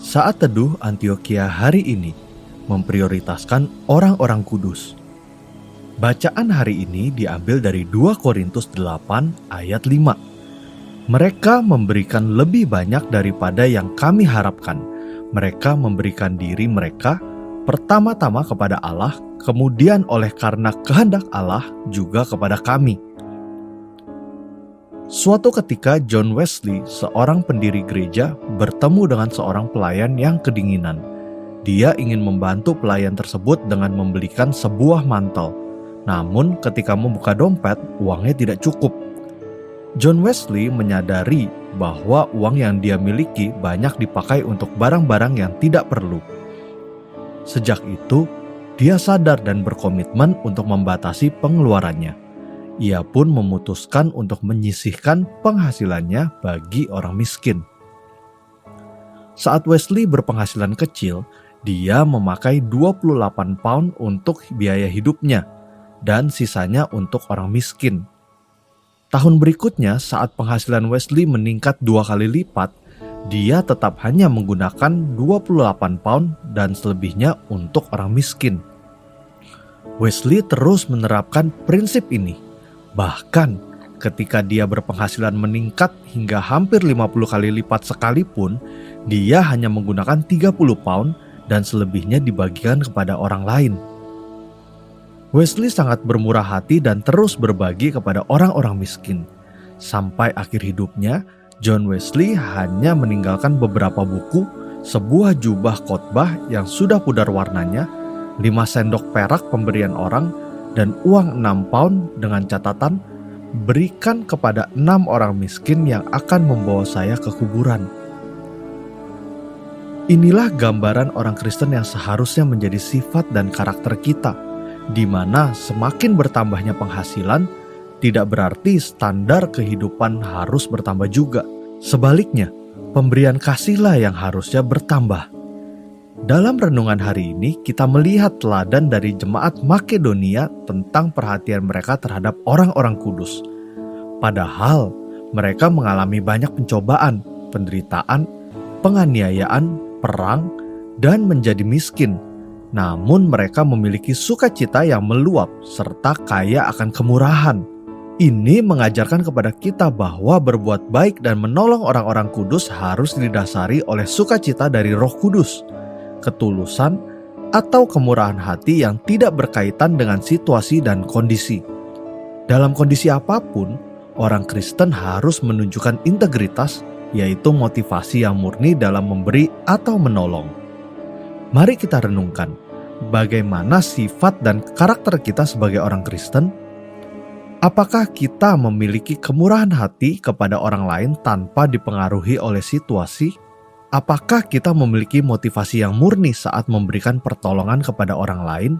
Saat Teduh Antioquia hari ini memprioritaskan orang-orang kudus. Bacaan hari ini diambil dari 2 Korintus 8 ayat 5. Mereka memberikan lebih banyak daripada yang kami harapkan. Mereka memberikan diri mereka pertama-tama kepada Allah, kemudian oleh karena kehendak Allah juga kepada kami. Suatu ketika John Wesley, seorang pendiri gereja, bertemu dengan seorang pelayan yang kedinginan. Dia ingin membantu pelayan tersebut dengan membelikan sebuah mantel. Namun ketika membuka dompet, uangnya tidak cukup. John Wesley menyadari bahwa uang yang dia miliki banyak dipakai untuk barang-barang yang tidak perlu. Sejak itu, dia sadar dan berkomitmen untuk membatasi pengeluarannya. Ia pun memutuskan untuk menyisihkan penghasilannya bagi orang miskin. Saat Wesley berpenghasilan kecil, dia memakai 28 pound untuk biaya hidupnya dan sisanya untuk orang miskin. Tahun berikutnya, saat penghasilan Wesley meningkat 2 kali lipat, dia tetap hanya menggunakan 28 pound dan selebihnya untuk orang miskin. Wesley terus menerapkan prinsip ini. Bahkan ketika dia berpenghasilan meningkat hingga hampir 50 kali lipat sekalipun, dia hanya menggunakan 30 pound dan selebihnya dibagikan kepada orang lain. Wesley sangat bermurah hati dan terus berbagi kepada orang-orang miskin. Sampai akhir hidupnya, John Wesley hanya meninggalkan beberapa buku, sebuah jubah khotbah yang sudah pudar warnanya, 5 sendok perak pemberian orang, dan uang 6 pound dengan catatan, berikan kepada 6 orang miskin yang akan membawa saya ke kuburan. Inilah gambaran orang Kristen yang seharusnya menjadi sifat dan karakter kita, di mana semakin bertambahnya penghasilan, tidak berarti standar kehidupan harus bertambah juga. Sebaliknya, pemberian kasihlah yang harusnya bertambah. Dalam renungan hari ini, kita melihat teladan dari jemaat Makedonia tentang perhatian mereka terhadap orang-orang kudus. Padahal, mereka mengalami banyak pencobaan, penderitaan, penganiayaan, perang, dan menjadi miskin. Namun mereka memiliki sukacita yang meluap serta kaya akan kemurahan. Ini mengajarkan kepada kita bahwa berbuat baik dan menolong orang-orang kudus harus didasari oleh sukacita dari Roh Kudus, ketulusan, atau kemurahan hati yang tidak berkaitan dengan situasi dan kondisi. Dalam kondisi apapun, orang Kristen harus menunjukkan integritas, yaitu motivasi yang murni dalam memberi atau menolong. Mari kita renungkan, bagaimana sifat dan karakter kita sebagai orang Kristen? Apakah kita memiliki kemurahan hati kepada orang lain tanpa dipengaruhi oleh situasi? Apakah kita memiliki motivasi yang murni saat memberikan pertolongan kepada orang lain?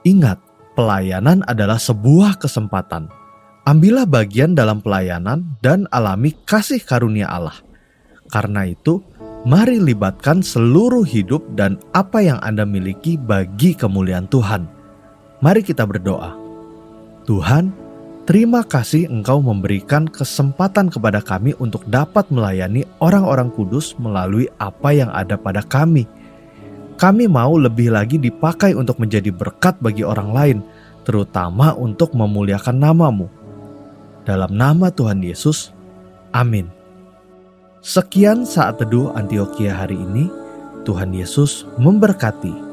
Ingat, pelayanan adalah sebuah kesempatan. Ambillah bagian dalam pelayanan dan alami kasih karunia Allah. Karena itu, mari libatkan seluruh hidup dan apa yang Anda miliki bagi kemuliaan Tuhan. Mari kita berdoa. Tuhan, terima kasih Engkau memberikan kesempatan kepada kami untuk dapat melayani orang-orang kudus melalui apa yang ada pada kami. Kami mau lebih lagi dipakai untuk menjadi berkat bagi orang lain, terutama untuk memuliakan nama-Mu. Dalam nama Tuhan Yesus, amin. Sekian saat teduh Antioquia hari ini. Tuhan Yesus memberkati.